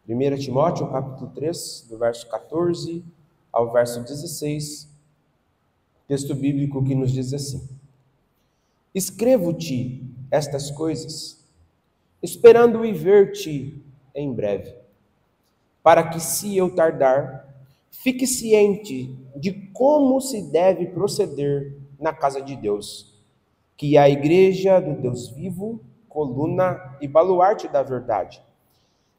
1 Timóteo, capítulo 3, do verso 14 ao verso 16, texto bíblico que nos diz assim: Escrevo-te estas coisas, esperando ir ver-te em breve, para que, se eu tardar, fique ciente de como se deve proceder na casa de Deus, que é a igreja do Deus vivo, coluna e baluarte da verdade.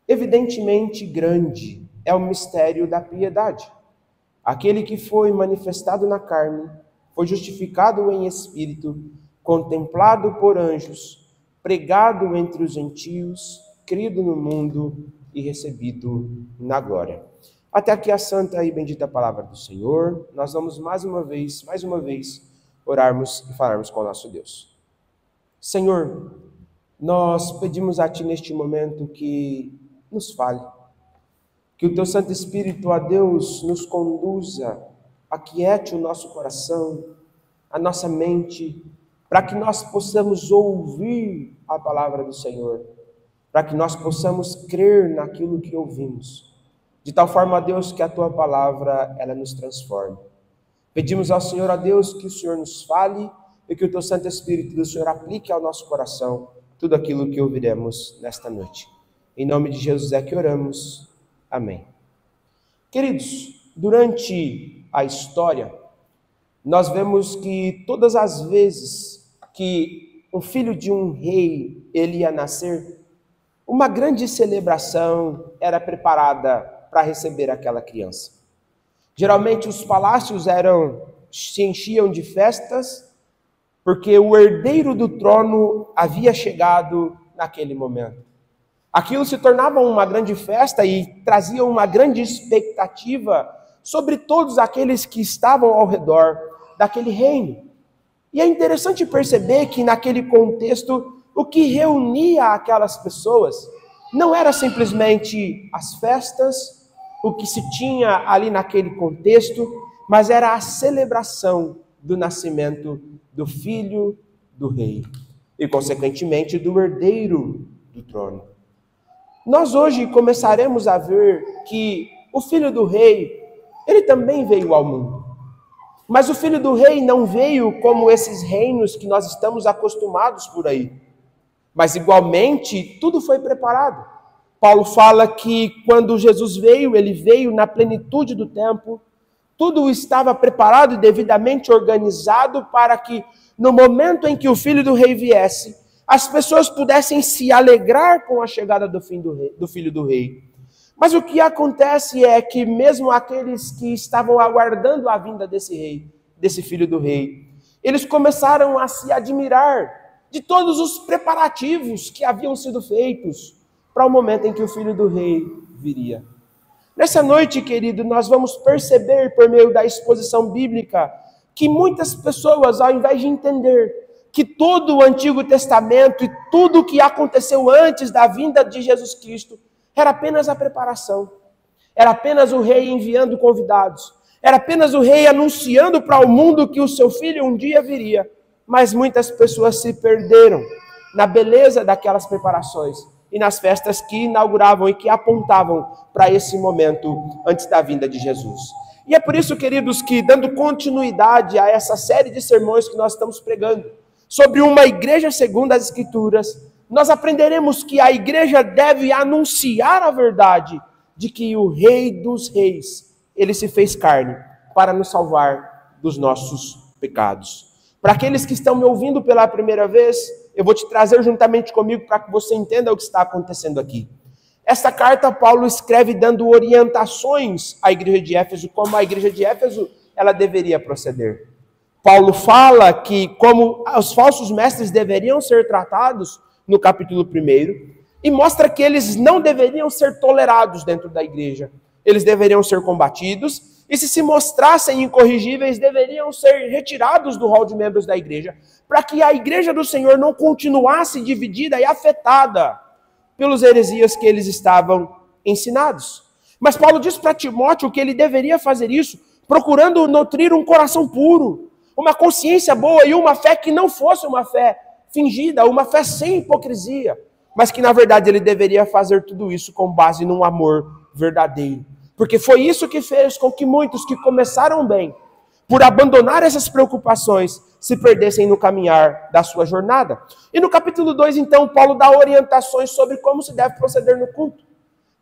Evidentemente grande é o mistério da piedade. Aquele que foi manifestado na carne, foi justificado em espírito, contemplado por anjos, pregado entre os gentios, crido no mundo e recebido na glória. Até aqui a santa e bendita palavra do Senhor. Nós vamos mais uma vez, orarmos e falarmos com o nosso Deus. Senhor, nós pedimos a Ti neste momento que nos fale, que o Teu Santo Espírito, ó Deus, nos conduza, aquiete o nosso coração, a nossa mente, para que nós possamos ouvir a palavra do Senhor, para que nós possamos crer naquilo que ouvimos, de tal forma, ó Deus, que a Tua palavra, ela nos transforme. Pedimos ao Senhor, ó Deus, que o Senhor nos fale e que o Teu Santo Espírito do Senhor aplique ao nosso coração tudo aquilo que ouviremos nesta noite. Em nome de Jesus é que oramos. Amém. Queridos, durante a história, nós vemos que todas as vezes que o filho de um rei ele ia nascer, uma grande celebração era preparada para receber aquela criança. Geralmente os palácios se enchiam de festas, porque o herdeiro do trono havia chegado naquele momento. Aquilo se tornava uma grande festa e trazia uma grande expectativa sobre todos aqueles que estavam ao redor daquele reino. E é interessante perceber que naquele contexto, o que reunia aquelas pessoas não era simplesmente as festas, o que se tinha ali naquele contexto, mas era a celebração do nascimento do filho do rei e, consequentemente, do herdeiro do trono. Nós hoje começaremos a ver que o filho do rei, ele também veio ao mundo. Mas o filho do rei não veio como esses reinos que nós estamos acostumados por aí. Mas igualmente, tudo foi preparado. Paulo fala que quando Jesus veio, ele veio na plenitude do tempo. Tudo estava preparado e devidamente organizado para que, no momento em que o filho do rei viesse, as pessoas pudessem se alegrar com a chegada do filho do rei. Mas o que acontece é que mesmo aqueles que estavam aguardando a vinda desse rei, desse filho do rei, eles começaram a se admirar de todos os preparativos que haviam sido feitos para o momento em que o filho do rei viria. Nessa noite, querido, nós vamos perceber por meio da exposição bíblica que muitas pessoas, ao invés de entender que todo o Antigo Testamento e tudo o que aconteceu antes da vinda de Jesus Cristo era apenas a preparação, era apenas o rei enviando convidados, era apenas o rei anunciando para o mundo que o seu filho um dia viria, mas muitas pessoas se perderam na beleza daquelas preparações e nas festas que inauguravam e que apontavam para esse momento antes da vinda de Jesus. E é por isso, queridos, que dando continuidade a essa série de sermões que nós estamos pregando, sobre uma igreja segundo as Escrituras, nós aprenderemos que a igreja deve anunciar a verdade de que o Rei dos Reis, ele se fez carne para nos salvar dos nossos pecados. Para aqueles que estão me ouvindo pela primeira vez, eu vou te trazer juntamente comigo para que você entenda o que está acontecendo aqui. Esta carta Paulo escreve dando orientações à igreja de Éfeso, como a igreja de Éfeso ela deveria proceder. Paulo fala que como os falsos mestres deveriam ser tratados no capítulo 1, e mostra que eles não deveriam ser tolerados dentro da igreja. Eles deveriam ser combatidos, e se mostrassem incorrigíveis, deveriam ser retirados do rol de membros da igreja, para que a igreja do Senhor não continuasse dividida e afetada pelos heresias que eles estavam ensinados. Mas Paulo diz para Timóteo que ele deveria fazer isso, procurando nutrir um coração puro, uma consciência boa e uma fé que não fosse uma fé fingida, uma fé sem hipocrisia, mas que na verdade ele deveria fazer tudo isso com base num amor verdadeiro. Porque foi isso que fez com que muitos que começaram bem, por abandonar essas preocupações, se perdessem no caminhar da sua jornada. E no capítulo 2, então, Paulo dá orientações sobre como se deve proceder no culto,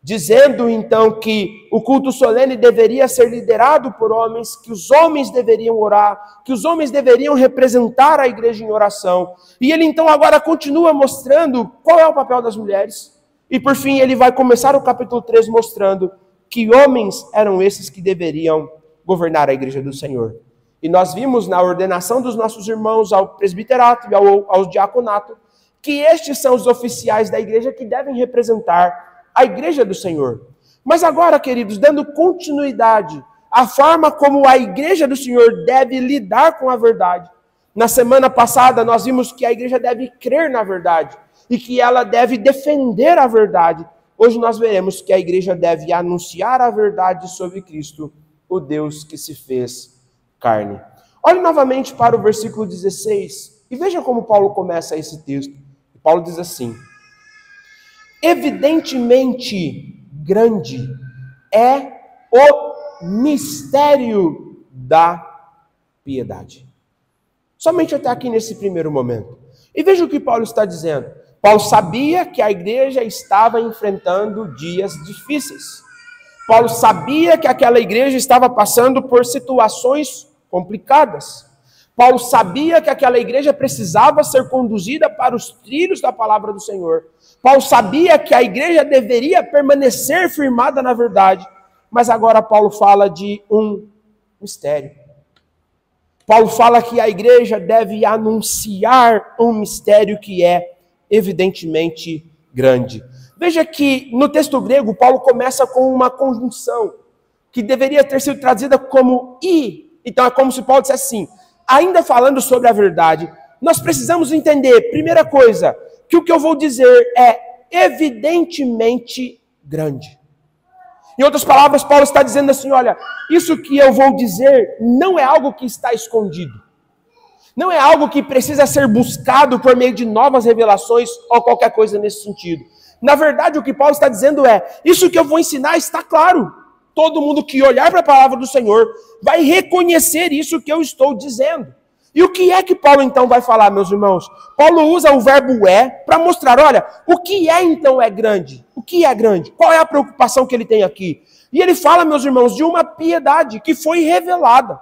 dizendo então que o culto solene deveria ser liderado por homens, que os homens deveriam orar, que os homens deveriam representar a igreja em oração. E ele então agora continua mostrando qual é o papel das mulheres. E por fim ele vai começar o capítulo 3 mostrando que homens eram esses que deveriam governar a igreja do Senhor. E nós vimos na ordenação dos nossos irmãos ao presbiterato e ao diaconato que estes são os oficiais da igreja que devem representar a igreja do Senhor. Mas agora, queridos, dando continuidade à forma como a igreja do Senhor deve lidar com a verdade. Na semana passada nós vimos que a igreja deve crer na verdade e que ela deve defender a verdade. Hoje nós veremos que a igreja deve anunciar a verdade sobre Cristo, o Deus que se fez carne. Olhe novamente para o versículo 16 e veja como Paulo começa esse texto. Paulo diz assim: evidentemente grande é o mistério da piedade. Somente até aqui nesse primeiro momento. E veja o que Paulo está dizendo. Paulo sabia que a igreja estava enfrentando dias difíceis. Paulo sabia que aquela igreja estava passando por situações complicadas. Paulo sabia que aquela igreja precisava ser conduzida para os trilhos da palavra do Senhor. Paulo sabia que a igreja deveria permanecer firmada na verdade. Mas agora Paulo fala de um mistério. Paulo fala que a igreja deve anunciar um mistério que é evidentemente grande. Veja que no texto grego, Paulo começa com uma conjunção que deveria ter sido traduzida como e. Então é como se Paulo dissesse assim, ainda falando sobre a verdade, nós precisamos entender, primeira coisa, que o que eu vou dizer é evidentemente grande. Em outras palavras, Paulo está dizendo assim, olha, isso que eu vou dizer não é algo que está escondido. Não é algo que precisa ser buscado por meio de novas revelações ou qualquer coisa nesse sentido. Na verdade, o que Paulo está dizendo é, isso que eu vou ensinar está claro. Todo mundo que olhar para a palavra do Senhor vai reconhecer isso que eu estou dizendo. E o que é que Paulo então vai falar, meus irmãos? Paulo usa o verbo é para mostrar, olha, o que é então é grande? O que é grande? Qual é a preocupação que ele tem aqui? E ele fala, meus irmãos, de uma piedade que foi revelada.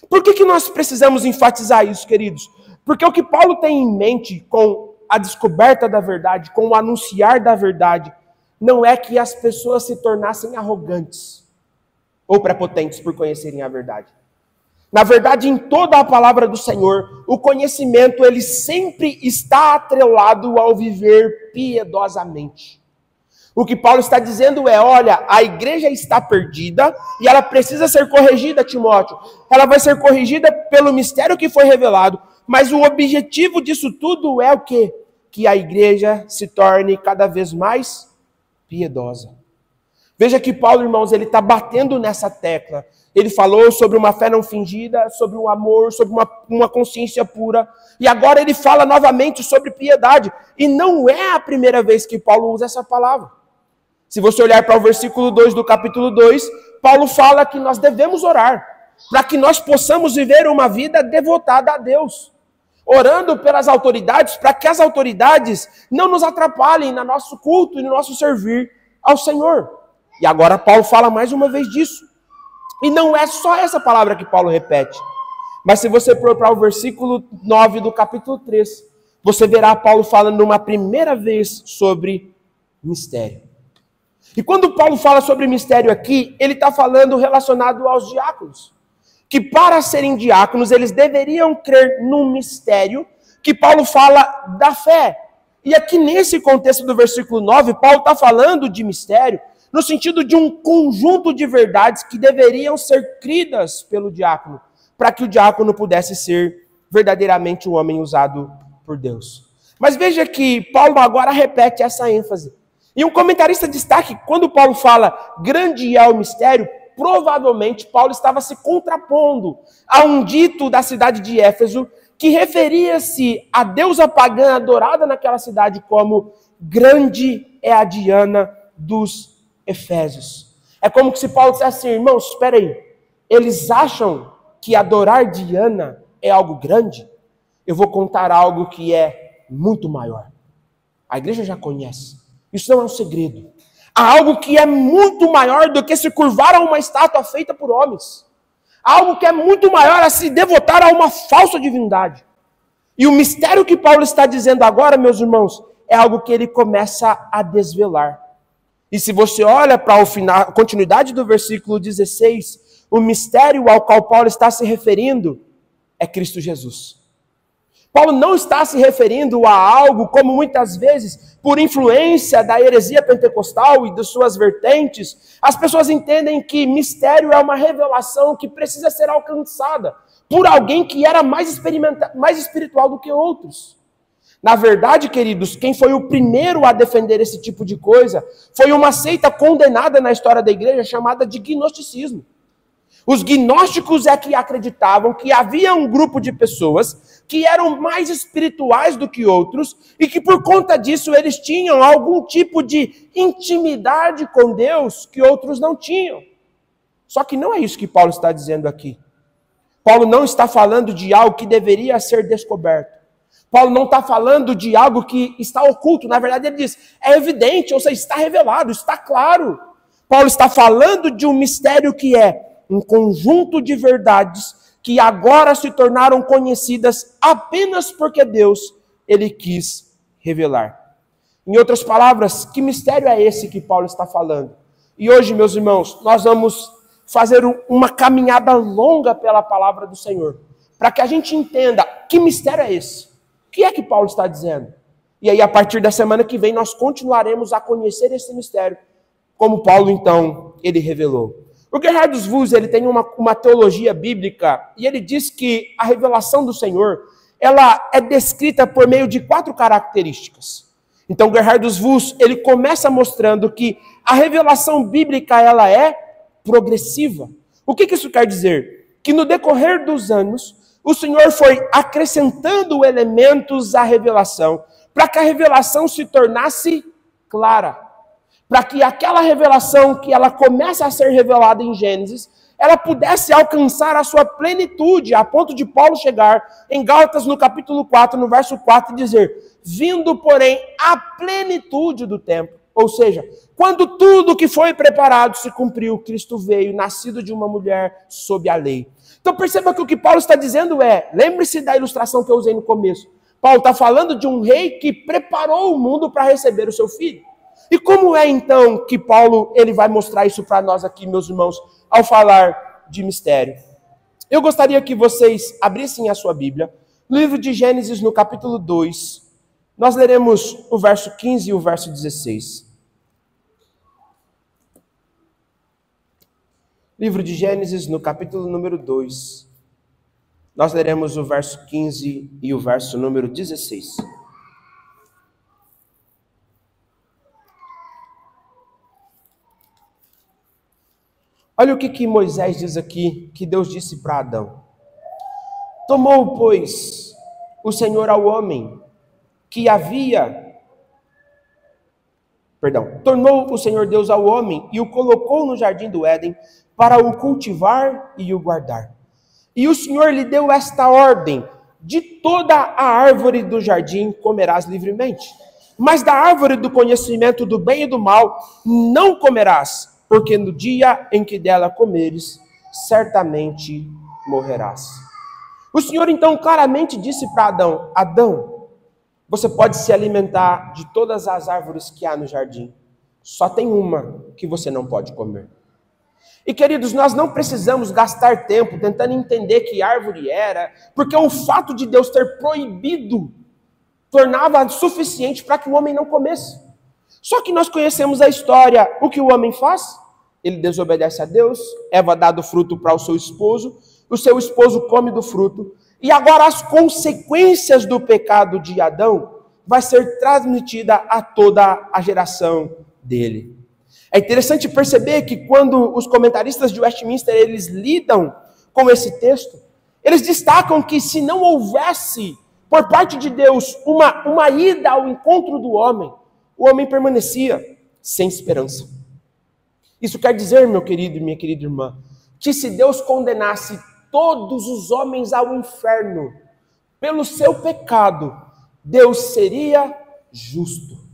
Por que nós precisamos enfatizar isso, queridos? Porque o que Paulo tem em mente com a descoberta da verdade, com o anunciar da verdade, não é que as pessoas se tornassem arrogantes ou prepotentes por conhecerem a verdade. Na verdade, em toda a palavra do Senhor, o conhecimento ele sempre está atrelado ao viver piedosamente. O que Paulo está dizendo é, olha, a igreja está perdida e ela precisa ser corrigida, Timóteo. Ela vai ser corrigida pelo mistério que foi revelado, mas o objetivo disso tudo é o quê? Que a igreja se torne cada vez mais piedosa. Veja que Paulo, irmãos, ele está batendo nessa tecla. Ele falou sobre uma fé não fingida, sobre um amor, sobre uma consciência pura. E agora ele fala novamente sobre piedade. E não é a primeira vez que Paulo usa essa palavra. Se você olhar para o versículo 2 do capítulo 2, Paulo fala que nós devemos orar, para que nós possamos viver uma vida devotada a Deus. Orando pelas autoridades, para que as autoridades não nos atrapalhem no nosso culto e no nosso servir ao Senhor. E agora Paulo fala mais uma vez disso. E não é só essa palavra que Paulo repete. Mas se você for para o versículo 9 do capítulo 3, você verá Paulo falando uma primeira vez sobre mistério. E quando Paulo fala sobre mistério aqui, ele está falando relacionado aos diáconos. Que para serem diáconos, eles deveriam crer num mistério que Paulo fala da fé. E aqui nesse contexto do versículo 9, Paulo está falando de mistério no sentido de um conjunto de verdades que deveriam ser cridas pelo diácono, para que o diácono pudesse ser verdadeiramente um homem usado por Deus. Mas veja que Paulo agora repete essa ênfase. E um comentarista destaca que quando Paulo fala grande é o mistério, provavelmente Paulo estava se contrapondo a um dito da cidade de Éfeso que referia-se à deusa pagã adorada naquela cidade como grande é a Diana dos Efésios. É como se Paulo dissesse assim, irmãos, espera aí, eles acham que adorar Diana é algo grande? Eu vou contar algo que é muito maior. A igreja já conhece. Isso não é um segredo. Há algo que é muito maior do que se curvar a uma estátua feita por homens. Há algo que é muito maior a se devotar a uma falsa divindade. E o mistério que Paulo está dizendo agora, meus irmãos, é algo que ele começa a desvelar. E se você olha para a continuidade do versículo 16, o mistério ao qual Paulo está se referindo é Cristo Jesus. Paulo não está se referindo a algo como muitas vezes, por influência da heresia pentecostal e de suas vertentes, as pessoas entendem que mistério é uma revelação que precisa ser alcançada por alguém que era mais espiritual do que outros. Na verdade, queridos, quem foi o primeiro a defender esse tipo de coisa foi uma seita condenada na história da igreja chamada de gnosticismo. Os gnósticos é que acreditavam que havia um grupo de pessoas que eram mais espirituais do que outros e que por conta disso eles tinham algum tipo de intimidade com Deus que outros não tinham. Só que não é isso que Paulo está dizendo aqui. Paulo não está falando de algo que deveria ser descoberto. Paulo não está falando de algo que está oculto. Na verdade ele diz, é evidente, ou seja, está revelado, está claro. Paulo está falando de um mistério que é um conjunto de verdades que agora se tornaram conhecidas apenas porque Deus, ele quis revelar. Em outras palavras, que mistério é esse que Paulo está falando? E hoje, meus irmãos, nós vamos fazer uma caminhada longa pela palavra do Senhor, para que a gente entenda que mistério é esse. O que é que Paulo está dizendo? E aí, a partir da semana que vem, nós continuaremos a conhecer esse mistério, como Paulo, então, ele revelou. O Gerhard Voss, ele tem uma teologia bíblica e ele diz que a revelação do Senhor, ela é descrita por meio de 4 características. Então, Gerhard Voss, ele começa mostrando que a revelação bíblica, ela é progressiva. O que isso quer dizer? Que no decorrer dos anos, o Senhor foi acrescentando elementos à revelação, para que a revelação se tornasse clara. Para que aquela revelação que ela começa a ser revelada em Gênesis, ela pudesse alcançar a sua plenitude, a ponto de Paulo chegar em Gálatas no capítulo 4, no verso 4, e dizer, vindo, porém, a plenitude do tempo. Ou seja, quando tudo que foi preparado se cumpriu, Cristo veio, nascido de uma mulher sob a lei. Então perceba que o que Paulo está dizendo é, lembre-se da ilustração que eu usei no começo. Paulo está falando de um rei que preparou o mundo para receber o seu filho. E como é então que Paulo ele vai mostrar isso para nós aqui, meus irmãos, ao falar de mistério? Eu gostaria que vocês abrissem a sua Bíblia, no livro de Gênesis, no capítulo 2, nós leremos o verso 15 e o verso 16. Livro de Gênesis, no capítulo número 2, nós leremos o verso 15 e o verso número 16. Olha o que Moisés diz aqui, que Deus disse para Adão. Tomou, pois, o Senhor ao homem que havia... tornou o Senhor Deus ao homem e o colocou no jardim do Éden para o cultivar e o guardar. E o Senhor lhe deu esta ordem, de toda a árvore do jardim comerás livremente, mas da árvore do conhecimento do bem e do mal não comerás, porque no dia em que dela comeres, certamente morrerás. O Senhor então claramente disse para Adão, Adão, você pode se alimentar de todas as árvores que há no jardim, só tem uma que você não pode comer. E queridos, nós não precisamos gastar tempo tentando entender que árvore era, porque o fato de Deus ter proibido tornava suficiente para que o homem não comesse. Só que nós conhecemos a história, o que o homem faz? Ele desobedece a Deus, Eva dá do fruto para o seu seu esposo come do fruto, e agora as consequências do pecado de Adão vai ser transmitida a toda a geração dele. É interessante perceber que quando os comentaristas de Westminster eles lidam com esse texto, eles destacam que se não houvesse por parte de Deus uma ida ao encontro do homem, o homem permanecia sem esperança. Isso quer dizer, meu querido e minha querida irmã, que se Deus condenasse todos os homens ao inferno pelo seu pecado, Deus seria justo.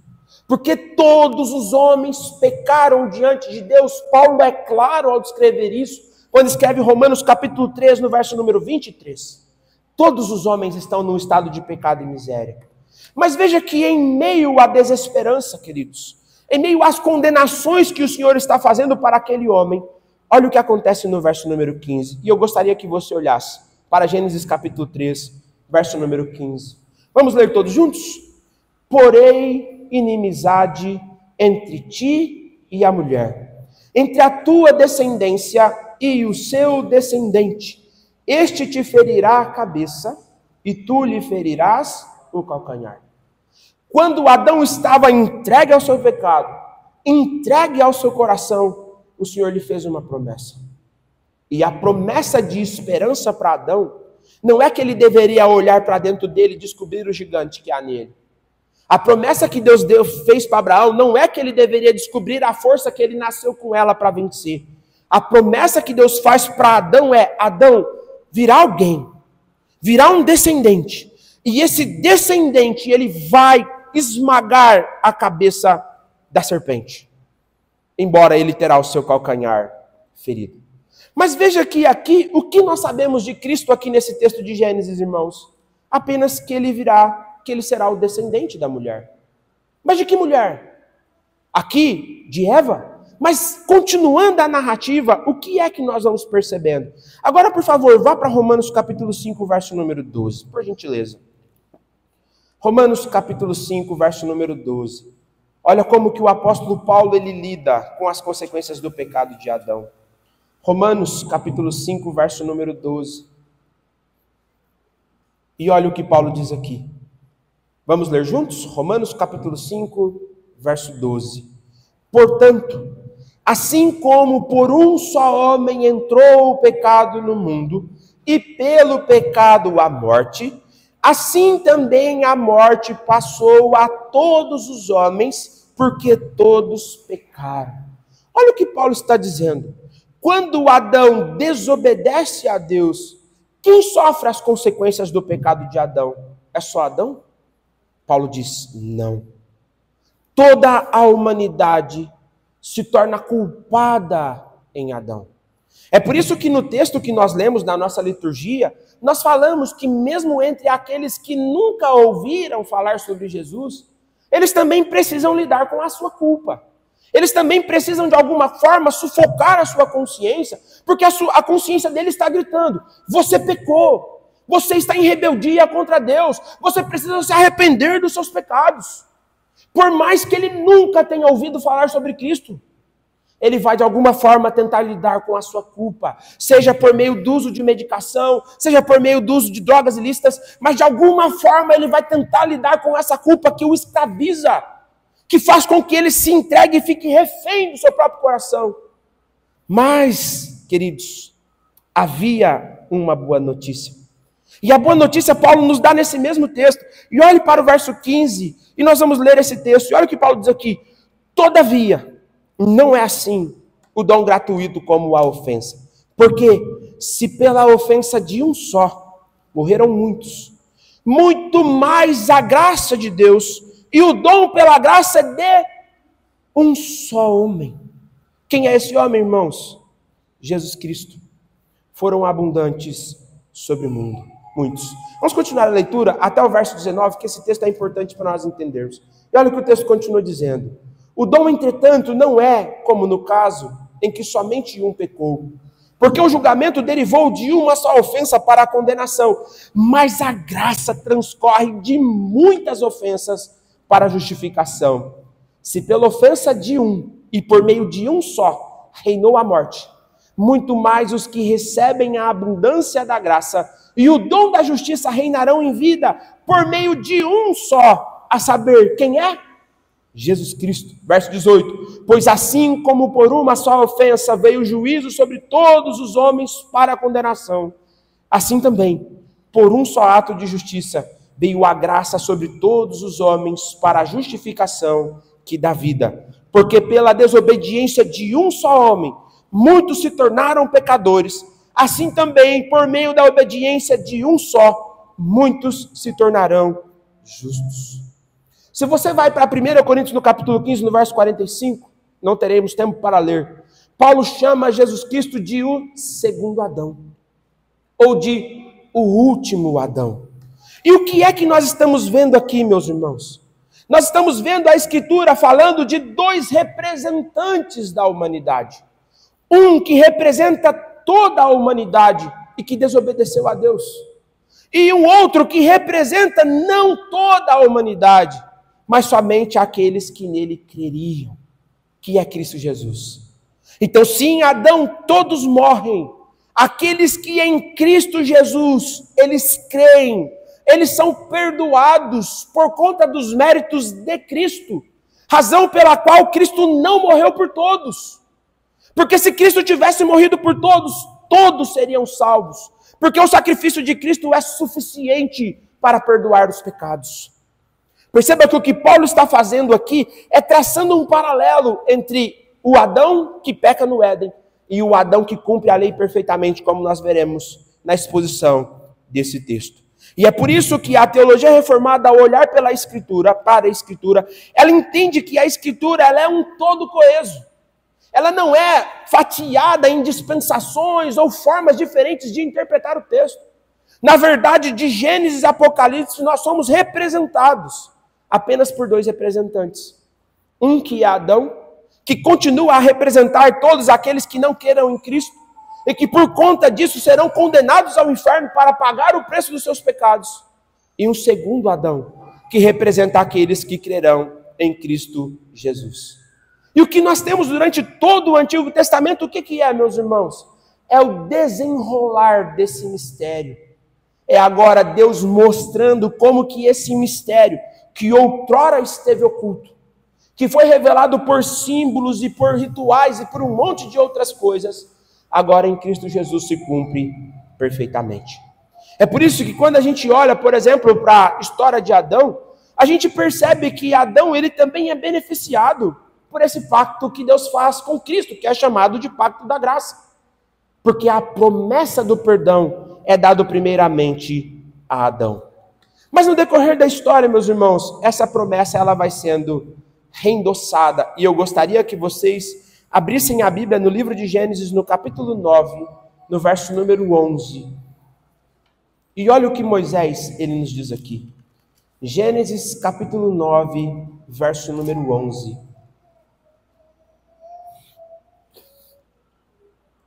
Porque todos os homens pecaram diante de Deus. Paulo é claro ao descrever isso, quando escreve Romanos capítulo 3, no verso número 23. Todos os homens estão num estado de pecado e miséria. Mas veja que em meio à desesperança, queridos, em meio às condenações que o Senhor está fazendo para aquele homem, olha o que acontece no verso número 15. E eu gostaria que você olhasse para Gênesis capítulo 3, verso número 15. Vamos ler todos juntos? Porém, inimizade entre ti e a mulher, entre a tua descendência e o seu descendente. Este te ferirá a cabeça e tu lhe ferirás o calcanhar. Quando Adão estava entregue ao seu pecado, entregue ao seu coração, o Senhor lhe fez uma promessa. E a promessa de esperança para Adão não é que ele deveria olhar para dentro dele e descobrir o gigante que há nele. A promessa que Deus fez para Abraão não é que ele deveria descobrir a força que ele nasceu com ela para vencer. A promessa que Deus faz para Adão é: Adão, virá alguém, virá um descendente. E esse descendente, ele vai esmagar a cabeça da serpente. Embora ele terá o seu calcanhar ferido. Mas veja que aqui, o que nós sabemos de Cristo aqui nesse texto de Gênesis, irmãos? Apenas que ele virá, que ele será o descendente da mulher. Mas de que mulher? Aqui, de Eva. Mas continuando a narrativa, o que é que nós vamos percebendo? Agora, por favor, vá para Romanos capítulo 5, verso número 12, por gentileza. Romanos capítulo 5, verso número 12. Olha como que o apóstolo Paulo ele lida com as consequências do pecado de Adão. Romanos capítulo 5, verso número 12. E olha o que Paulo diz aqui. Vamos ler juntos? Romanos capítulo 5, verso 12. Portanto, assim como por um só homem entrou o pecado no mundo, e pelo pecado a morte, assim também a morte passou a todos os homens, porque todos pecaram. Olha o que Paulo está dizendo. Quando Adão desobedece a Deus, quem sofre as consequências do pecado de Adão? É só Adão? Paulo diz, não. Toda a humanidade se torna culpada em Adão. É por isso que no texto que nós lemos na nossa liturgia, nós falamos que mesmo entre aqueles que nunca ouviram falar sobre Jesus, eles também precisam lidar com a sua culpa. Eles também precisam de alguma forma sufocar a sua consciência, porque a consciência dele está gritando, você pecou, você está em rebeldia contra Deus, você precisa se arrepender dos seus pecados. Por mais que ele nunca tenha ouvido falar sobre Cristo, ele vai de alguma forma tentar lidar com a sua culpa, seja por meio do uso de medicação, seja por meio do uso de drogas ilícitas, mas de alguma forma ele vai tentar lidar com essa culpa que o escraviza, que faz com que ele se entregue e fique refém do seu próprio coração. Mas, queridos, havia uma boa notícia. E a boa notícia Paulo nos dá nesse mesmo texto. E olhe para o verso 15, e nós vamos ler esse texto. E olha o que Paulo diz aqui. Todavia, não é assim o dom gratuito como a ofensa. Porque se pela ofensa de um só morreram muitos, muito mais a graça de Deus e o dom pela graça é de um só homem. Quem é esse homem, irmãos? Jesus Cristo. Foram abundantes sobre o mundo. Muitos. Vamos continuar a leitura até o verso 19, que esse texto é importante para nós entendermos. E olha o que o texto continua dizendo. O dom, entretanto, não é como no caso em que somente um pecou. Porque o julgamento derivou de uma só ofensa para a condenação. Mas a graça transcorre de muitas ofensas para a justificação. Se pela ofensa de um e por meio de um só reinou a morte, muito mais os que recebem a abundância da graça e o dom da justiça reinarão em vida por meio de um só, a saber, quem é? Jesus Cristo. Verso 18. Pois assim como por uma só ofensa veio o juízo sobre todos os homens para a condenação, assim também, por um só ato de justiça, veio a graça sobre todos os homens para a justificação que dá vida. Porque pela desobediência de um só homem, muitos se tornaram pecadores. Assim também, por meio da obediência de um só, muitos se tornarão justos. Se você vai para 1 Coríntios, no capítulo 15, no verso 45, não teremos tempo para ler, Paulo chama Jesus Cristo de o segundo Adão, ou de o último Adão. E o que é que nós estamos vendo aqui, meus irmãos? Nós estamos vendo a Escritura falando de dois representantes da humanidade. Um que representa toda a humanidade e que desobedeceu a Deus. E um outro que representa não toda a humanidade, mas somente aqueles que nele creriam, que é Cristo Jesus. Então, se em Adão todos morrem, aqueles que em Cristo Jesus, eles creem, eles são perdoados por conta dos méritos de Cristo, razão pela qual Cristo não morreu por todos. Porque se Cristo tivesse morrido por todos, todos seriam salvos. Porque o sacrifício de Cristo é suficiente para perdoar os pecados. Perceba que o que Paulo está fazendo aqui é traçando um paralelo entre o Adão que peca no Éden e o Adão que cumpre a lei perfeitamente, como nós veremos na exposição desse texto. E é por isso que a teologia reformada, ao olhar pela Escritura, para a Escritura, ela entende que a Escritura ela é um todo coeso. Ela não é fatiada em dispensações ou formas diferentes de interpretar o texto. Na verdade, de Gênesis a Apocalipse, nós somos representados apenas por dois representantes. Um que é Adão, que continua a representar todos aqueles que não queiram em Cristo, e que por conta disso serão condenados ao inferno para pagar o preço dos seus pecados. E um segundo Adão, que representa aqueles que crerão em Cristo Jesus. E o que nós temos durante todo o Antigo Testamento, o que é, meus irmãos? É o desenrolar desse mistério. É agora Deus mostrando como que esse mistério, que outrora esteve oculto, que foi revelado por símbolos e por rituais e por um monte de outras coisas, agora em Cristo Jesus se cumpre perfeitamente. É por isso que quando a gente olha, por exemplo, para a história de Adão, a gente percebe que Adão ele também é beneficiado por esse pacto que Deus faz com Cristo, que é chamado de pacto da graça. Porque a promessa do perdão é dada primeiramente a Adão. Mas no decorrer da história, meus irmãos, essa promessa ela vai sendo reendossada. E eu gostaria que vocês abrissem a Bíblia no livro de Gênesis, no capítulo 9, no verso número 11. E olha o que Moisés ele nos diz aqui. Gênesis capítulo 9, verso número 11.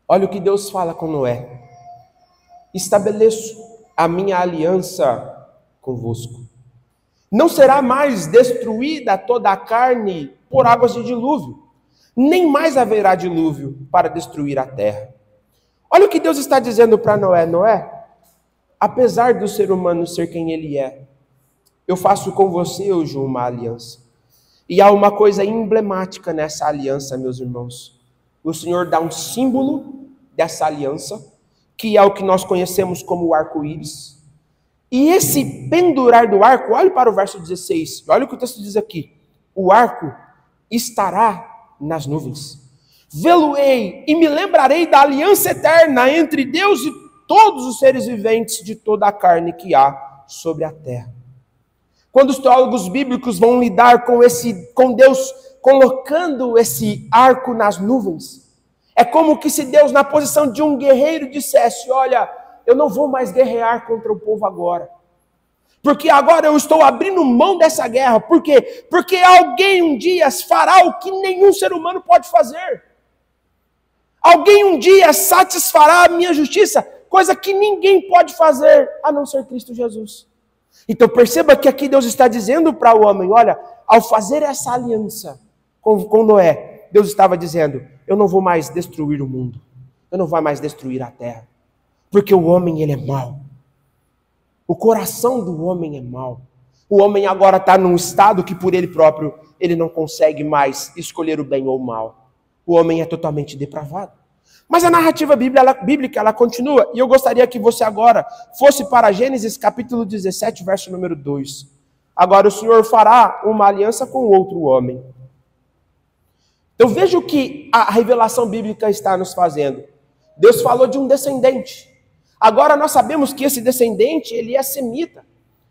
Olha o que Deus fala com Noé. Estabeleço a minha aliança convosco. Não será mais destruída toda a carne por águas de dilúvio, nem mais haverá dilúvio para destruir a terra. Olha o que Deus está dizendo para Noé. Noé, apesar do ser humano ser quem ele é, eu faço com você hoje uma aliança. E há uma coisa emblemática nessa aliança, meus irmãos. O Senhor dá um símbolo dessa aliança, que é o que nós conhecemos como o arco-íris. E esse pendurar do arco, olhe para o verso 16, olha o que o texto diz aqui. O arco estará nas nuvens. Vê-lo-ei e me lembrarei da aliança eterna entre Deus e todos os seres viventes de toda a carne que há sobre a terra. Quando os teólogos bíblicos vão lidar com Deus colocando esse arco nas nuvens, é como que se Deus, na posição de um guerreiro, dissesse: olha, eu não vou mais guerrear contra o povo agora, porque agora eu estou abrindo mão dessa guerra. Por quê? Porque alguém um dia fará o que nenhum ser humano pode fazer. Alguém um dia satisfará a minha justiça, coisa que ninguém pode fazer a não ser Cristo Jesus. Então perceba que aqui Deus está dizendo para o homem: olha, ao fazer essa aliança com Noé, Deus estava dizendo: eu não vou mais destruir o mundo, eu não vou mais destruir a terra, porque o homem ele é mau. O coração do homem é mau. O homem agora está num estado que por ele próprio ele não consegue mais escolher o bem ou o mal. O homem é totalmente depravado. Mas a narrativa bíblica ela continua, e eu gostaria que você agora fosse para Gênesis capítulo 17, verso número 2. Agora o Senhor fará uma aliança com outro homem, Então veja o que a revelação bíblica está nos fazendo. Deus falou de um descendente. Agora nós sabemos que esse descendente, ele é semita.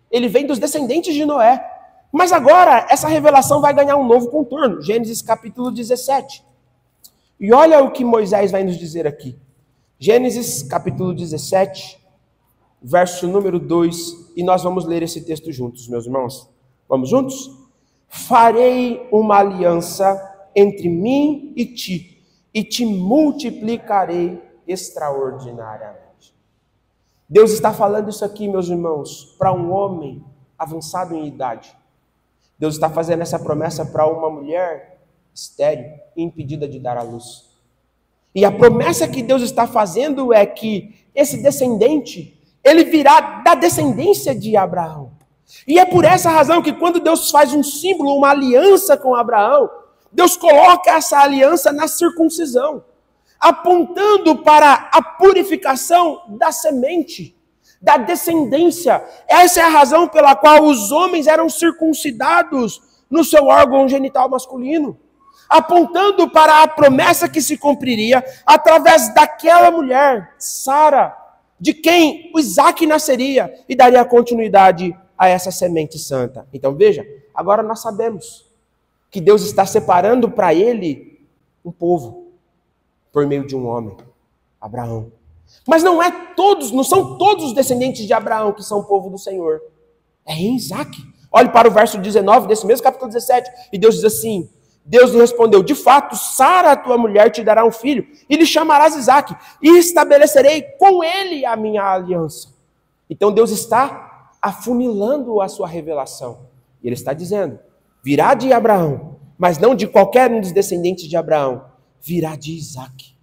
Ele vem dos descendentes de Noé. Mas agora essa revelação vai ganhar um novo contorno. Gênesis capítulo 17. E olha o que Moisés vai nos dizer aqui. Gênesis capítulo 17, verso número 2. E nós vamos ler esse texto juntos, meus irmãos. Vamos juntos? Farei uma aliança entre mim e te multiplicarei extraordinariamente. Deus está falando isso aqui, meus irmãos, para um homem avançado em idade. Deus está fazendo essa promessa para uma mulher estéril e impedida de dar à luz. E a promessa que Deus está fazendo é que esse descendente, ele virá da descendência de Abraão. E é por essa razão que quando Deus faz um símbolo, uma aliança com Abraão, Deus coloca essa aliança na circuncisão, apontando para a purificação da semente, da descendência. Essa é a razão pela qual os homens eram circuncidados no seu órgão genital masculino, apontando para a promessa que se cumpriria através daquela mulher, Sara, de quem o Isaac nasceria e daria continuidade a essa semente santa. Então veja, agora nós sabemos que Deus está separando para ele um povo por meio de um homem, Abraão. Mas não são todos os descendentes de Abraão que são o povo do Senhor. É em Isaac. Olhe para o verso 19 desse mesmo capítulo 17, e Deus diz assim: Deus lhe respondeu, de fato, Sara, tua mulher, te dará um filho, e lhe chamarás Isaac, e estabelecerei com ele a minha aliança. Então Deus está afunilando a sua revelação. E ele está dizendo, virá de Abraão, mas não de qualquer um dos descendentes de Abraão, virá de Isaac,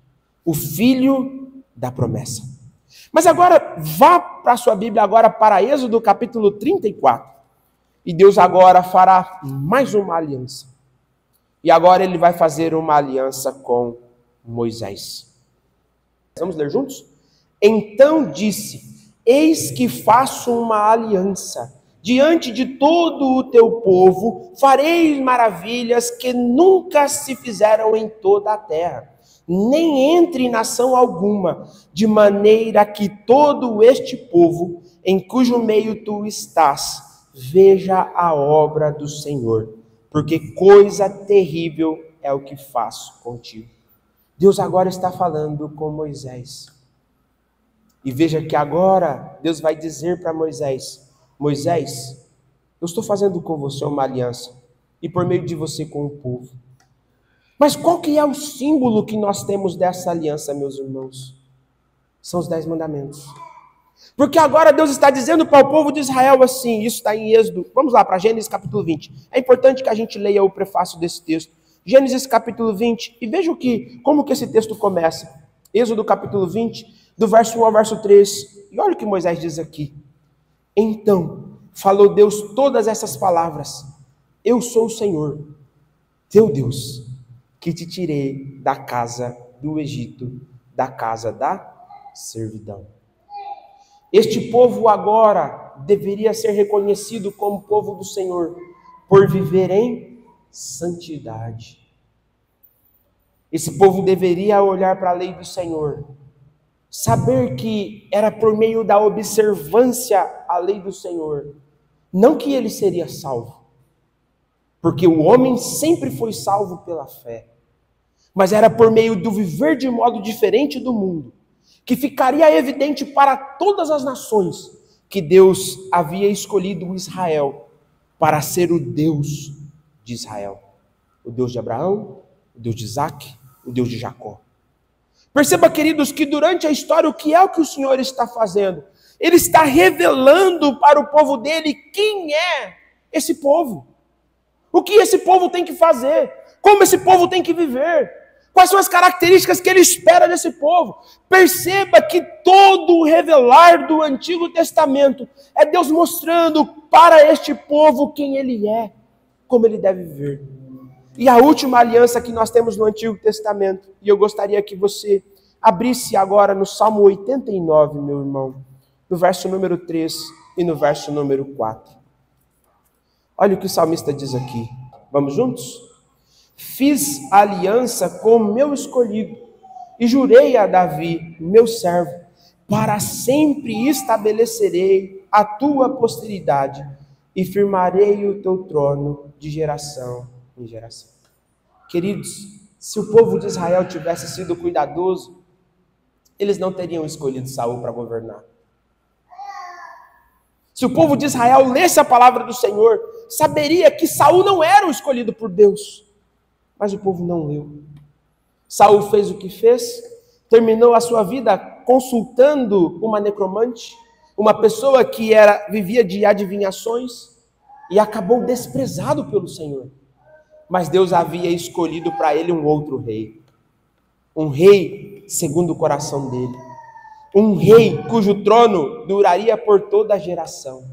o filho da promessa. Mas agora, vá para a sua Bíblia agora para Êxodo capítulo 34. E Deus agora fará mais uma aliança. E agora ele vai fazer uma aliança com Moisés. Vamos ler juntos? Então disse, eis que faço uma aliança diante de todo o teu povo, farei maravilhas que nunca se fizeram em toda a terra, nem entre nação alguma, de maneira que todo este povo, em cujo meio tu estás, veja a obra do Senhor, porque coisa terrível é o que faço contigo. Deus agora está falando com Moisés. E veja que agora Deus vai dizer para Moisés, Moisés, eu estou fazendo com você uma aliança, e por meio de você com o povo. Mas qual que é o símbolo que nós temos dessa aliança, meus irmãos? São os 10 mandamentos. Porque agora Deus está dizendo para o povo de Israel assim, isso está em Êxodo, vamos lá para Gênesis capítulo 20. É importante que a gente leia o prefácio desse texto. Gênesis capítulo 20, e veja como que esse texto começa. Êxodo capítulo 20, do verso 1 ao verso 3. E olha o que Moisés diz aqui. Então, falou Deus todas essas palavras. Eu sou o Senhor, teu Deus, que te tirei da casa do Egito, da casa da servidão. Este povo agora deveria ser reconhecido como povo do Senhor, por viver em santidade. Esse povo deveria olhar para a lei do Senhor, saber que era por meio da observância à lei do Senhor, não que ele seria salvo, porque o homem sempre foi salvo pela fé, mas era por meio do viver de modo diferente do mundo, que ficaria evidente para todas as nações que Deus havia escolhido Israel para ser o Deus de Israel, o Deus de Abraão, o Deus de Isaac, o Deus de Jacó. Perceba, queridos, que durante a história, o que o Senhor está fazendo? Ele está revelando para o povo dele quem é esse povo. O que esse povo tem que fazer? Como esse povo tem que viver? Quais são as características que ele espera desse povo? Perceba que todo o revelar do Antigo Testamento é Deus mostrando para este povo quem ele é, como ele deve viver. E a última aliança que nós temos no Antigo Testamento, e eu gostaria que você abrisse agora no Salmo 89, meu irmão, no verso número 3 e no verso número 4. Olha o que o salmista diz aqui. Vamos juntos? Fiz aliança com o meu escolhido e jurei a Davi, meu servo, para sempre estabelecerei a tua posteridade e firmarei o teu trono de geração em geração. Queridos, se o povo de Israel tivesse sido cuidadoso, eles não teriam escolhido Saul para governar. Se o povo de Israel lesse a palavra do Senhor, saberia que Saul não era o escolhido por Deus. Mas o povo não leu. Saul fez o que fez, terminou a sua vida consultando uma necromante, uma pessoa que vivia de adivinhações, e acabou desprezado pelo Senhor. Mas Deus havia escolhido para ele um outro rei. Um rei segundo o coração dele. Um rei cujo trono duraria por toda a geração,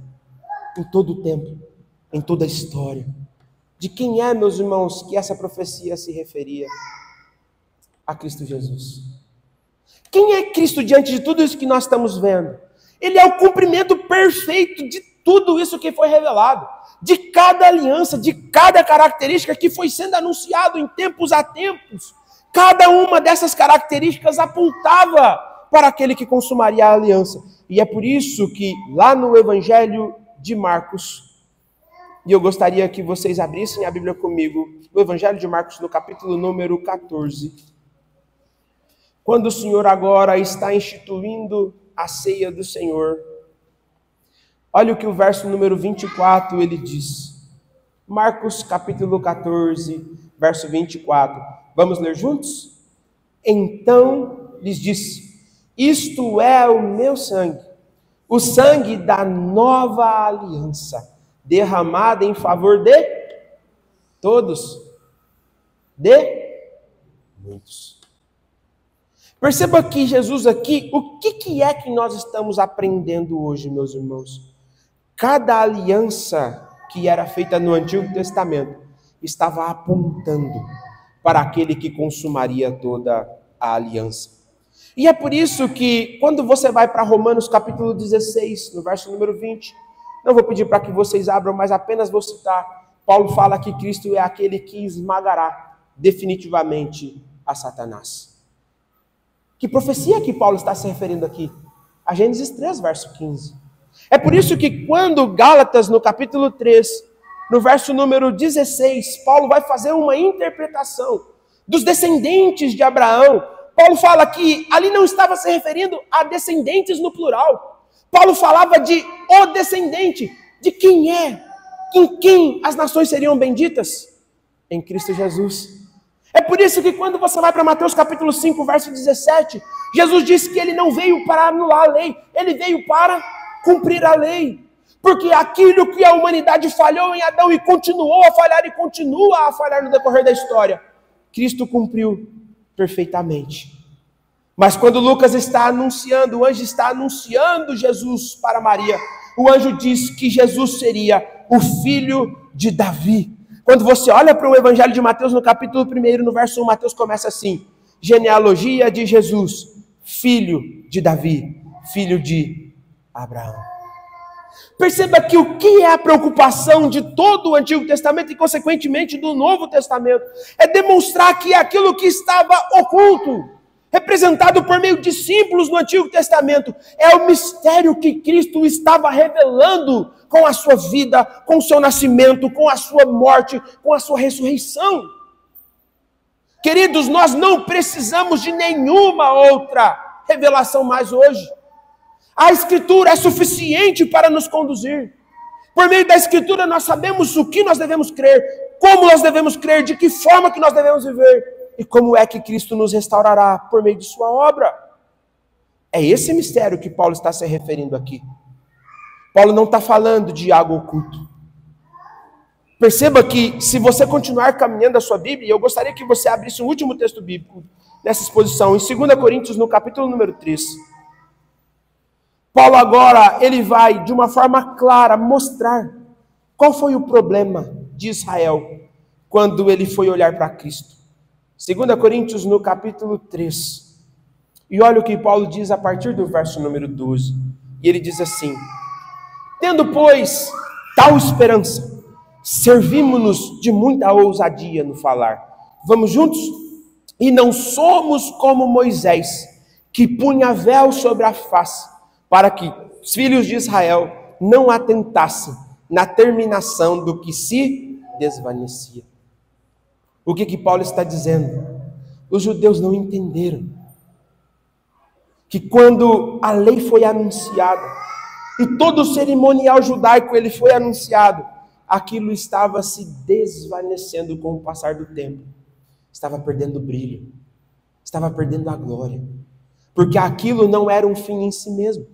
em todo o tempo, em toda a história. De quem é, meus irmãos, que essa profecia se referia? A Cristo Jesus. Quem é Cristo diante de tudo isso que nós estamos vendo? Ele é o cumprimento perfeito de tudo isso que foi revelado, de cada aliança, de cada característica que foi sendo anunciado em tempos a tempos. Cada uma dessas características apontava para aquele que consumaria a aliança. E é por isso que lá no Evangelho de Marcos, e eu gostaria que vocês abrissem a Bíblia comigo, no Evangelho de Marcos, no capítulo número 14, quando o Senhor agora está instituindo a ceia do Senhor, olha o que o verso número 24 ele diz. Marcos capítulo 14, verso 24. Vamos ler juntos? Então lhes disse: isto é o meu sangue, o sangue da nova aliança, derramada em favor de todos, de muitos. Perceba que Jesus aqui, o que é que nós estamos aprendendo hoje, meus irmãos? Cada aliança que era feita no Antigo Testamento estava apontando para aquele que consumaria toda a aliança. E é por isso que, quando você vai para Romanos capítulo 16, no verso número 20, não vou pedir para que vocês abram, mas apenas vou citar, Paulo fala que Cristo é aquele que esmagará definitivamente a Satanás. Que profecia que Paulo está se referindo aqui? A Gênesis 3, verso 15. É por isso que quando Gálatas, no capítulo 3, no verso número 16, Paulo vai fazer uma interpretação dos descendentes de Abraão. Paulo fala que ali não estava se referindo a descendentes no plural. Paulo falava de o descendente, de quem é, em quem as nações seriam benditas? Em Cristo Jesus. É por isso que quando você vai para Mateus capítulo 5, verso 17, Jesus disse que ele não veio para anular a lei, ele veio para cumprir a lei. Porque aquilo que a humanidade falhou em Adão e continuou a falhar e continua a falhar no decorrer da história, Cristo cumpriu perfeitamente. Mas quando Lucas está anunciando, o anjo está anunciando Jesus para Maria, o anjo diz que Jesus seria o filho de Davi. Quando você olha para o Evangelho de Mateus, no capítulo 1, no verso 1, Mateus começa assim: genealogia de Jesus, filho de Davi, filho de Abraão. Perceba que o que é a preocupação de todo o Antigo Testamento e, consequentemente, do Novo Testamento, é demonstrar que aquilo que estava oculto, representado por meio de símbolos no Antigo Testamento, é o mistério que Cristo estava revelando com a sua vida, com o seu nascimento, com a sua morte, com a sua ressurreição. Queridos, nós não precisamos de nenhuma outra revelação mais hoje. A Escritura é suficiente para nos conduzir. Por meio da Escritura nós sabemos o que nós devemos crer, como nós devemos crer, de que forma que nós devemos viver e como é que Cristo nos restaurará por meio de sua obra. É esse mistério que Paulo está se referindo aqui. Paulo não está falando de algo oculto. Perceba que, se você continuar caminhando a sua Bíblia, eu gostaria que você abrisse um último texto bíblico nessa exposição, em 2 Coríntios, no capítulo número 3. Paulo agora, ele vai, de uma forma clara, mostrar qual foi o problema de Israel quando ele foi olhar para Cristo. 2 Coríntios, no capítulo 3. E olha o que Paulo diz a partir do verso número 12. E ele diz assim: tendo, pois, tal esperança, servimos-nos de muita ousadia no falar, Vamos juntos? E não somos como Moisés, que punha véu sobre a face, para que os filhos de Israel não atentassem na terminação do que se desvanecia. O que Paulo está dizendo? Os judeus não entenderam que quando a lei foi anunciada, e todo o cerimonial judaico ele foi anunciado, aquilo estava se desvanecendo com o passar do tempo. Estava perdendo o brilho, estava perdendo a glória, porque aquilo não era um fim em si mesmo,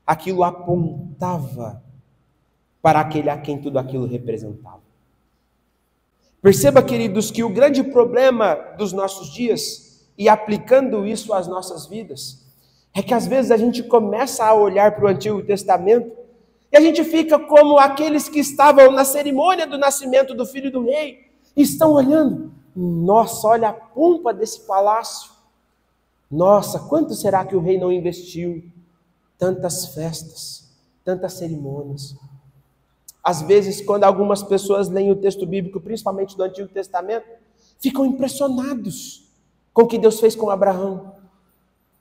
aquilo apontava para aquele a quem tudo aquilo representava. Perceba, queridos, que o grande problema dos nossos dias, e aplicando isso às nossas vidas, é que às vezes a gente começa a olhar para o Antigo Testamento e a gente fica como aqueles que estavam na cerimônia do nascimento do filho do rei e estão olhando. Nossa, olha a pompa desse palácio. Nossa, quanto será que o rei não investiu? Tantas festas, tantas cerimônias. Às vezes, quando algumas pessoas leem o texto bíblico, principalmente do Antigo Testamento, ficam impressionados com o que Deus fez com Abraão,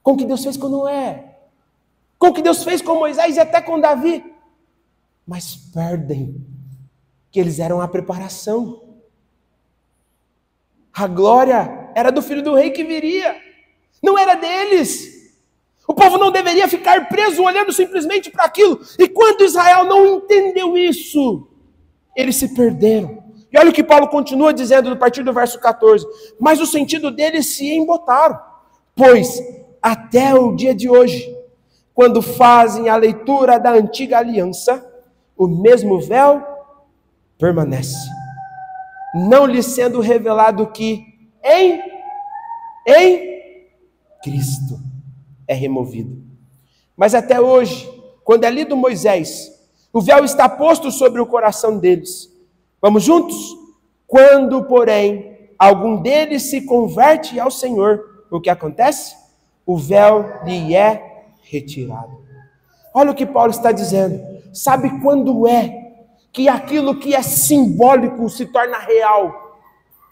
com o que Deus fez com Noé, com o que Deus fez com Moisés e até com Davi. Mas perdem que eles eram a preparação. A glória era do filho do rei que viria, não era deles. O povo não deveria ficar preso olhando simplesmente para aquilo. E quando Israel não entendeu isso, eles se perderam. E olha o que Paulo continua dizendo a partir do verso 14. Mas o sentido deles se embotaram, pois até o dia de hoje, quando fazem a leitura da antiga aliança, o mesmo véu permanece, não lhe sendo revelado que em Cristo é removido. Mas até hoje, quando é lido Moisés, o véu está posto sobre o coração deles. Vamos juntos? Quando, porém, algum deles se converte ao Senhor, o que acontece? O véu lhe é retirado. Olha o que Paulo está dizendo. Sabe quando é que aquilo que é simbólico se torna real?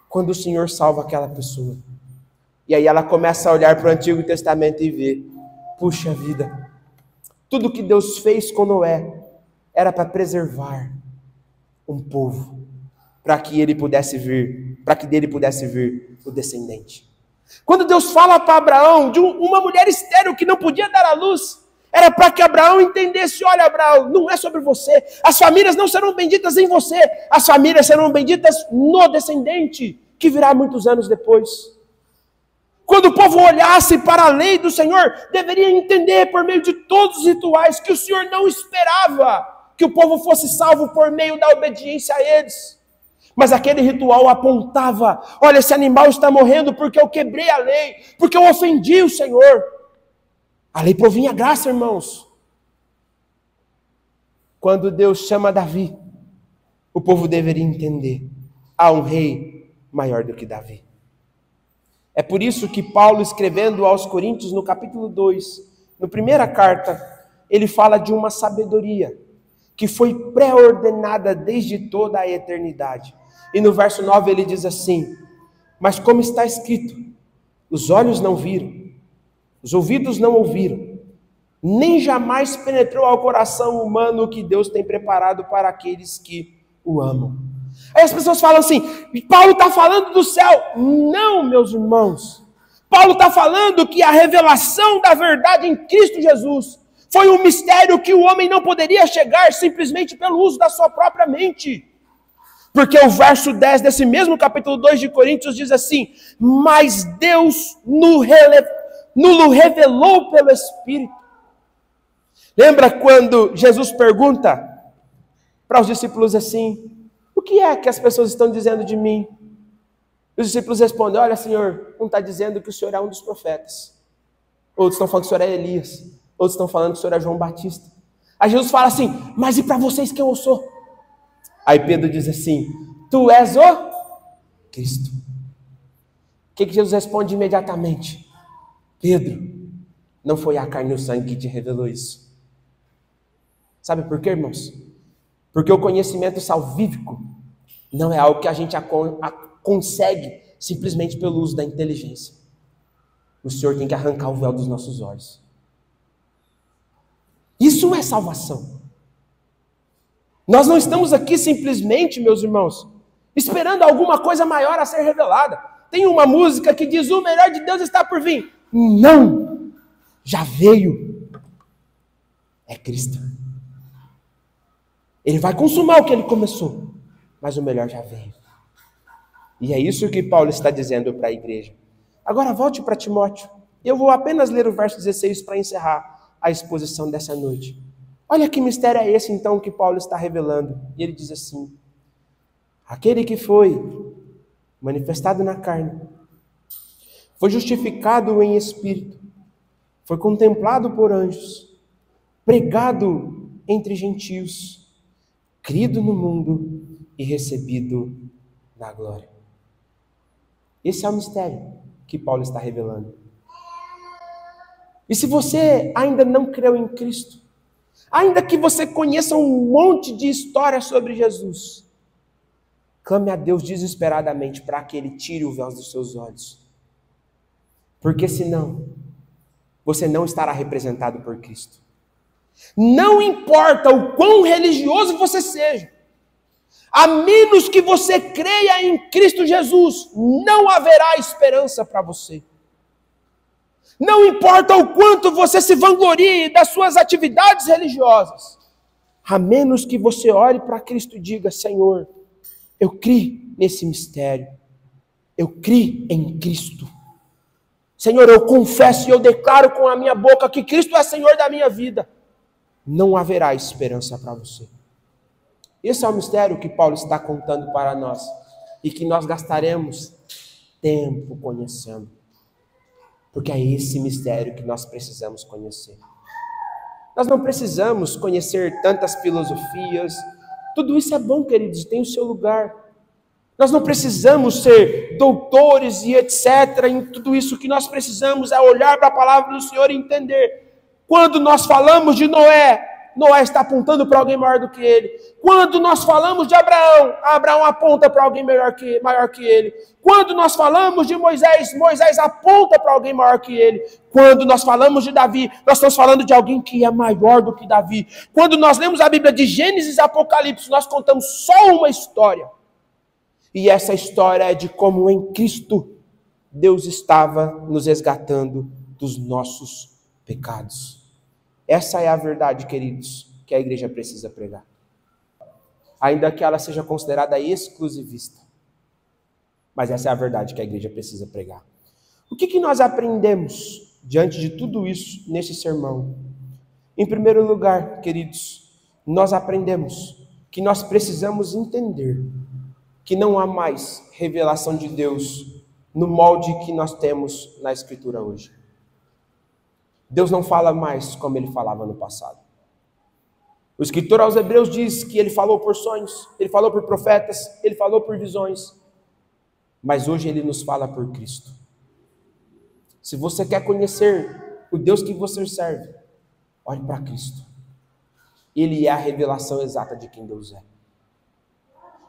Quando o Senhor salva aquela pessoa. E aí ela começa a olhar para o Antigo Testamento e ver, puxa vida, tudo que Deus fez com Noé era para preservar um povo, para que ele pudesse vir, para que dele pudesse vir o descendente. Quando Deus fala para Abraão de uma mulher estéril que não podia dar à luz, era para que Abraão entendesse, olha Abraão, não é sobre você, as famílias não serão benditas em você, as famílias serão benditas no descendente, que virá muitos anos depois. Quando o povo olhasse para a lei do Senhor, deveria entender por meio de todos os rituais que o Senhor não esperava que o povo fosse salvo por meio da obediência a eles. Mas aquele ritual apontava, olha, esse animal está morrendo porque eu quebrei a lei, porque eu ofendi o Senhor. A lei provinha graça, irmãos. Quando Deus chama Davi, o povo deveria entender, há um rei maior do que Davi. É por isso que Paulo, escrevendo aos Coríntios, no capítulo 2, na primeira carta, ele fala de uma sabedoria que foi pré-ordenada desde toda a eternidade. E no verso 9 ele diz assim, mas como está escrito, os olhos não viram, os ouvidos não ouviram, nem jamais penetrou ao coração humano o que Deus tem preparado para aqueles que o amam. Aí as pessoas falam assim, Paulo está falando do céu. Não, meus irmãos. Paulo está falando que a revelação da verdade em Cristo Jesus foi um mistério que o homem não poderia chegar simplesmente pelo uso da sua própria mente. Porque o verso 10 desse mesmo capítulo 2 de Coríntios diz assim, mas Deus nos revelou pelo Espírito. Lembra quando Jesus pergunta para os discípulos assim, o que é que as pessoas estão dizendo de mim? Os discípulos respondem, olha Senhor, um está dizendo que o Senhor é um dos profetas. Outros estão falando que o Senhor é Elias. Outros estão falando que o Senhor é João Batista. Aí Jesus fala assim, mas e para vocês quem eu sou? Aí Pedro diz assim, tu és o Cristo. O que Jesus responde imediatamente? Pedro, não foi a carne e o sangue que te revelou isso. Sabe por quê, irmãos? Porque o conhecimento salvífico não é algo que a gente consegue simplesmente pelo uso da inteligência. O Senhor tem que arrancar o véu dos nossos olhos. Isso é salvação. Nós não estamos aqui simplesmente, meus irmãos, esperando alguma coisa maior a ser revelada. Tem uma música que diz: o melhor de Deus está por vir. Não! Já veio. É Cristo. Ele vai consumar o que ele começou, mas o melhor já veio. E é isso que Paulo está dizendo para a igreja. Agora volte para Timóteo. Eu vou apenas ler o verso 16 para encerrar a exposição dessa noite. Olha que mistério é esse então que Paulo está revelando. E ele diz assim: aquele que foi manifestado na carne, foi justificado em espírito, foi contemplado por anjos, pregado entre gentios, crido no mundo e recebido na glória. Esse é o mistério que Paulo está revelando. E se você ainda não creu em Cristo, ainda que você conheça um monte de histórias sobre Jesus, clame a Deus desesperadamente para que Ele tire o véu dos seus olhos. Porque senão, você não estará representado por Cristo. Não importa o quão religioso você seja, a menos que você creia em Cristo Jesus, não haverá esperança para você. Não importa o quanto você se vanglorie das suas atividades religiosas, a menos que você olhe para Cristo e diga: Senhor, eu criei nesse mistério, eu criei em Cristo. Senhor, eu confesso e eu declaro com a minha boca que Cristo é Senhor da minha vida. Não haverá esperança para você. Esse é o mistério que Paulo está contando para nós e que nós gastaremos tempo conhecendo. Porque é esse mistério que nós precisamos conhecer. Nós não precisamos conhecer tantas filosofias. Tudo isso é bom, queridos, tem o seu lugar. Nós não precisamos ser doutores e etc. Em tudo isso, o que nós precisamos é olhar para a palavra do Senhor e entender. Quando nós falamos de Noé, Noé está apontando para alguém maior do que ele. Quando nós falamos de Abraão, Abraão aponta para alguém maior que ele. Quando nós falamos de Moisés, Moisés aponta para alguém maior que ele. Quando nós falamos de Davi, nós estamos falando de alguém que é maior do que Davi. Quando nós lemos a Bíblia de Gênesis e Apocalipse, nós contamos só uma história. E essa história é de como em Cristo Deus estava nos resgatando dos nossos pecados. Essa é a verdade, queridos, que a igreja precisa pregar. Ainda que ela seja considerada exclusivista. Mas essa é a verdade que a igreja precisa pregar. O que nós aprendemos diante de tudo isso nesse sermão? Em primeiro lugar, queridos, nós aprendemos que nós precisamos entender que não há mais revelação de Deus no molde que nós temos na Escritura hoje. Deus não fala mais como ele falava no passado. O escritor aos Hebreus diz que ele falou por sonhos, ele falou por profetas, ele falou por visões. Mas hoje ele nos fala por Cristo. Se você quer conhecer o Deus que você serve, olhe para Cristo. Ele é a revelação exata de quem Deus é.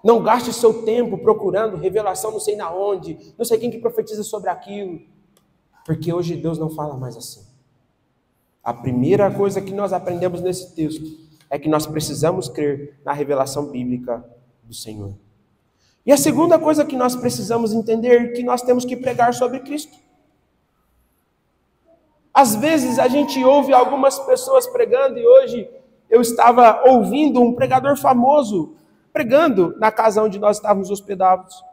Não gaste seu tempo procurando revelação não sei na onde, não sei quem que profetiza sobre aquilo. Porque hoje Deus não fala mais assim. A primeira coisa que nós aprendemos nesse texto é que nós precisamos crer na revelação bíblica do Senhor. E a segunda coisa que nós precisamos entender é que nós temos que pregar sobre Cristo. Às vezes a gente ouve algumas pessoas pregando, e hoje eu estava ouvindo um pregador famoso pregando na casa onde nós estávamos hospedados.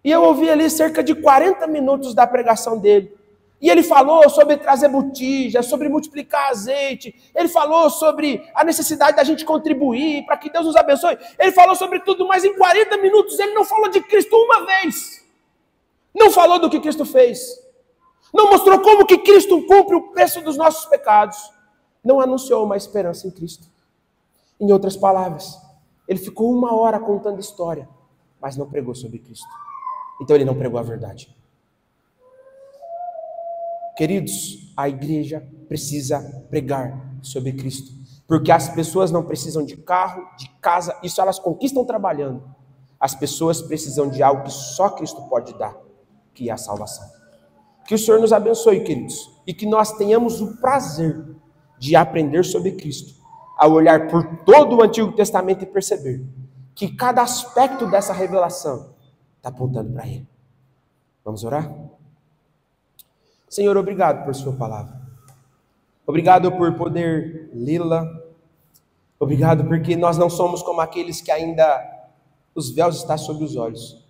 E eu ouvi ali cerca de 40 minutos da pregação dele. E ele falou sobre trazer botija, sobre multiplicar azeite. Ele falou sobre a necessidade da gente contribuir para que Deus nos abençoe. Ele falou sobre tudo, mas em 40 minutos ele não falou de Cristo uma vez. Não falou do que Cristo fez. Não mostrou como que Cristo cumpre o preço dos nossos pecados. Não anunciou uma esperança em Cristo. Em outras palavras, ele ficou 1 hora contando história, mas não pregou sobre Cristo. Então ele não pregou a verdade. Queridos, a igreja precisa pregar sobre Cristo, porque as pessoas não precisam de carro, de casa, isso elas conquistam trabalhando. As pessoas precisam de algo que só Cristo pode dar. que é a salvação. Que o Senhor nos abençoe, queridos, e que nós tenhamos o prazer de aprender sobre Cristo, ao olhar por todo o Antigo Testamento e perceber que cada aspecto dessa revelação está apontando para Ele. Vamos orar? Senhor, obrigado por sua palavra. Obrigado por poder lê-la. Obrigado porque nós não somos como aqueles que ainda os véus estão sobre os olhos.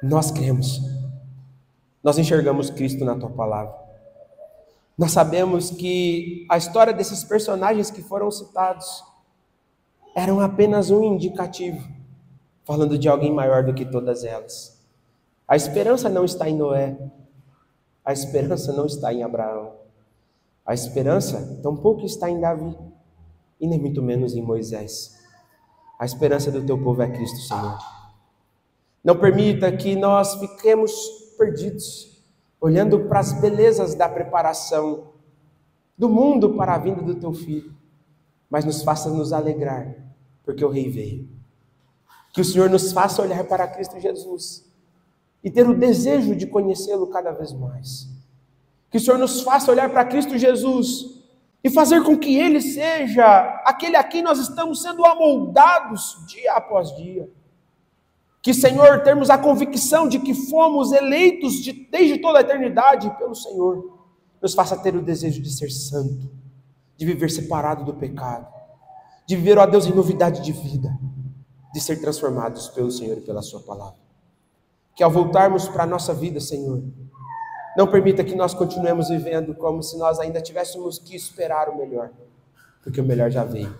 Nós cremos. Nós enxergamos Cristo na tua palavra. Nós sabemos que a história desses personagens que foram citados eram apenas um indicativo, falando de alguém maior do que todas elas. A esperança não está em Noé. A esperança não está em Abraão. A esperança tampouco está em Davi, e nem muito menos em Moisés. A esperança do teu povo é Cristo, Senhor. Não permita que nós fiquemos perdidos, olhando para as belezas da preparação do mundo para a vinda do teu Filho, mas nos faça nos alegrar, porque o Rei veio. Que o Senhor nos faça olhar para Cristo Jesus e ter o desejo de conhecê-lo cada vez mais. Que o Senhor nos faça olhar para Cristo Jesus e fazer com que Ele seja aquele a quem nós estamos sendo amoldados dia após dia. Que, Senhor, termos a convicção de que fomos eleitos desde toda a eternidade pelo Senhor. Nos faça ter o desejo de ser santo, de viver separado do pecado, de viver, ó Deus, em novidade de vida, de ser transformados pelo Senhor e pela sua palavra. Que ao voltarmos para a nossa vida, Senhor, não permita que nós continuemos vivendo como se nós ainda tivéssemos que esperar o melhor, porque o melhor já veio,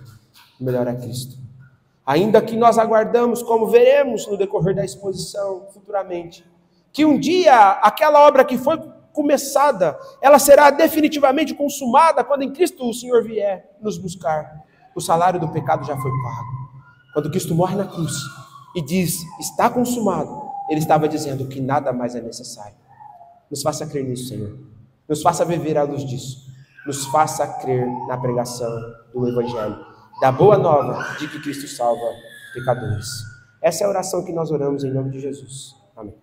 o melhor é Cristo. Ainda que nós aguardamos, como veremos no decorrer da exposição futuramente, que um dia aquela obra que foi começada, ela será definitivamente consumada quando em Cristo o Senhor vier nos buscar. O salário do pecado já foi pago. Quando Cristo morre na cruz e diz, está consumado, Ele estava dizendo que nada mais é necessário. Nos faça crer nisso, Senhor. Nos faça viver à luz disso. Nos faça crer na pregação do Evangelho, da boa nova de que Cristo salva pecadores. Essa é a oração que nós oramos em nome de Jesus. Amém.